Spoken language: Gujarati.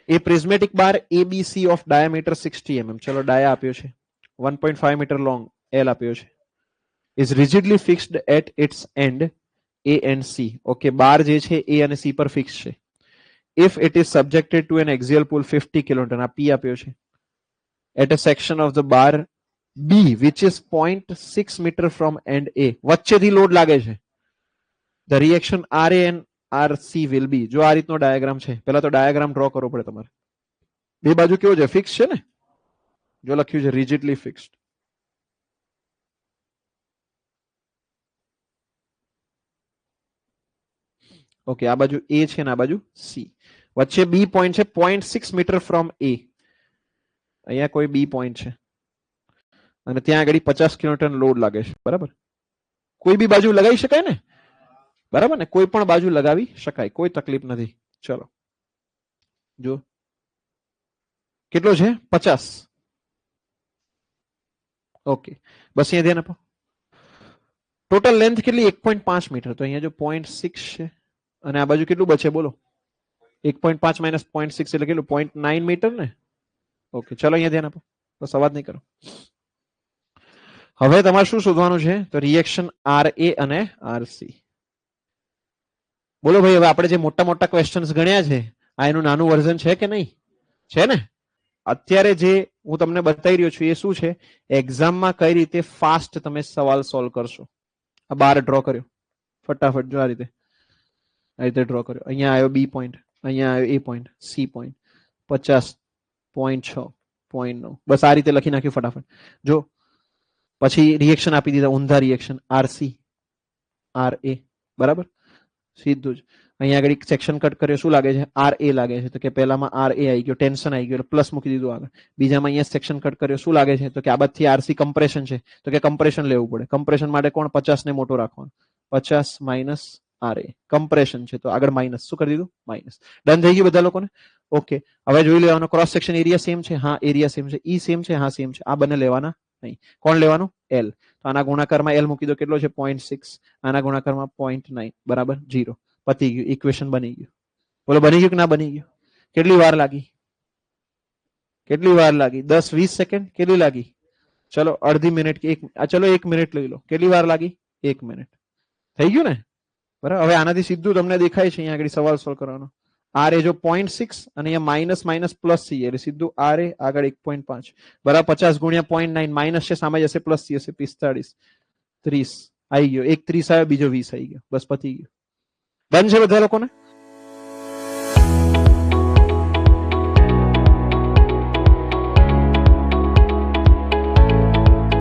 A prismatic bar ABC of diameter 60 mm, ચલો ડાયા આપ્યો છે, 1.5 મીટર લોંગ, L આપ્યો છે, is rigidly fixed at its end A and C. Okay, બાર જે છે A અને C પર ફિક્સ છે. If it is subjected to an axial pull 50 kilonewton, આ P આપ્યો છે, at a section of the bar B which is 0.6 meter from end A, વચ્ચેથી લોડ લાગે છે, the reaction RA and RC will be, જો આ રીતનો ડાયાગ્રામ છે, પહેલા તો ડાયાગ્રામ ડ્રો કરવો પડે તમારે. બે બાજુ કેવો છે, ફિક્સ છે ને, જો લખ્યું છે rigidly fixed. ઓકે, આ બાજુ A છે ને આ બાજુ C, વચ્ચે B પોઈન્ટ છે 0.6 મીટર ફ્રોમ A, અહીંયા કોઈ B પોઈન્ટ છે અને ત્યાં આગળ 50 કિલોન્યુટન લોડ લાગે છે, બરાબર. કોઈ બી બાજુ લગાવી શકાય ને, બરાબર ને, કોઈ પણ બાજુ લગાવી શકાય, કોઈ તકલીફ નથી. ચલો જો કેટલો છે 50. ઓકે, બસ અહીંયા ધ્યાન આપો. ટોટલ લેન્થ કેટલી 1.5 મીટર, તો અહીંયા જો 0.6 છે અને આ બાજુ કેટલું બચે બોલો, 1.5 માઇનસ 0.6 એટલે કેટલું 0.9 મીટર ને. ઓકે, ચલો અહીંયા ધ્યાન આપો, બસ અવાજ નહીં કરો. હવે તમારે શું શોધવાનું છે, તો રિએક્શન RA અને RC. બોલો ભાઈ, હવે આપણે જે મોટા મોટા ક્વેશ્ચન્સ ગણ્યા છે આ એનું નાનું વર્ઝન છે કે નહીં, છે ને. અત્યારે જે હું તમને બતાવી રહ્યો છું એ શું છે, એક્ઝામમાં કઈ રીતે ફાસ્ટ તમે સવાલ સોલ્વ કરશો. આ બાર ડ્રો કર્યો ફટાફટ, જો આ રીતે ડ્રો કર્યો, અહીંયા આવ્યો B પોઈન્ટ, અહીંયા આવ્યો A પોઈન્ટ, C પોઈન્ટ, 50, 0.6, 0.9, બસ આ રીતે લખી નાખ્યું ફટાફટ. જો પછી રિએક્શન આપી દીધા, ઊંધા રિએક્શન RC RA, બરાબર, સીધું જ. અહીંયા આગળ સેક્શન કટ કર્યો, શું લાગે છે RA લાગે છે, તો કે પહેલામાં RA આવી ગયો, ટેન્શન આવી ગયું, પ્લસ મૂકી દીધું આગળ. બીજામાં અહીંયા સેક્શન કટ કર્યો, શું લાગે છે, તો કે આ બાજુથી RC કમ્પ્રેશન છે, તો કે કમ્પ્રેશન લેવું પડે. કમ્પ્રેશન માટે કોણ 50 ને મોટો રાખવાનો, 50 માઇનસ RA, કમ્પ્રેશન છે તો આગળ માઇનસ, શું કરી દીધું માઇનસ. ડન થઈ ગયું બધા લોકોને. ઓકે, હવે જોઈ લેવાનો ક્રોસ સેક્શન એરિયા સેમ છે, હા એરિયા સેમ છે, ઈ સેમ છે, હા સેમ છે. આ બંને લેવાના નહીં. કોણ લેવાનું, L. તો આના ગુણાકારમાં L મૂકી દો, કેટલો છે 0.6, આના ગુણાકારમાં 0.9, બરાબર 0. પતી ગયું, ઇક્વેશન બની ગયું. બોલો બની ગયું કે ના બની ગયું? કેટલી વાર લાગી, કેટલી વાર લાગી, 10-20 સેકન્ડ, કેટલી લાગી, ચલો અડધી મિનિટ, ચલો 1 મિનિટ લઈ લો, કેટલી વાર લાગી 1 મિનિટ. થઈ ગયું ને, બરાબર. હવે આનાથી સીધું તમને દેખાય છે અહીંયા આગળ સવાલ સોલ્વ કરવાનો. RA જો 0.6 અને અહીંયા માઇનસ માઇનસ પ્લસ થઈ એટલે સીધું RA આગળ 1.5, બરાબર 50 ગુણ્યા 0.9, માઇનસ છે સામે જશે, પ્લસ થઈ જશે, 45, 30 આવી ગયો, એક 30 આવ્યો, બીજો 20 આવી ગયો, બસ પતી ગયું. ડન છે બધા લોકોને.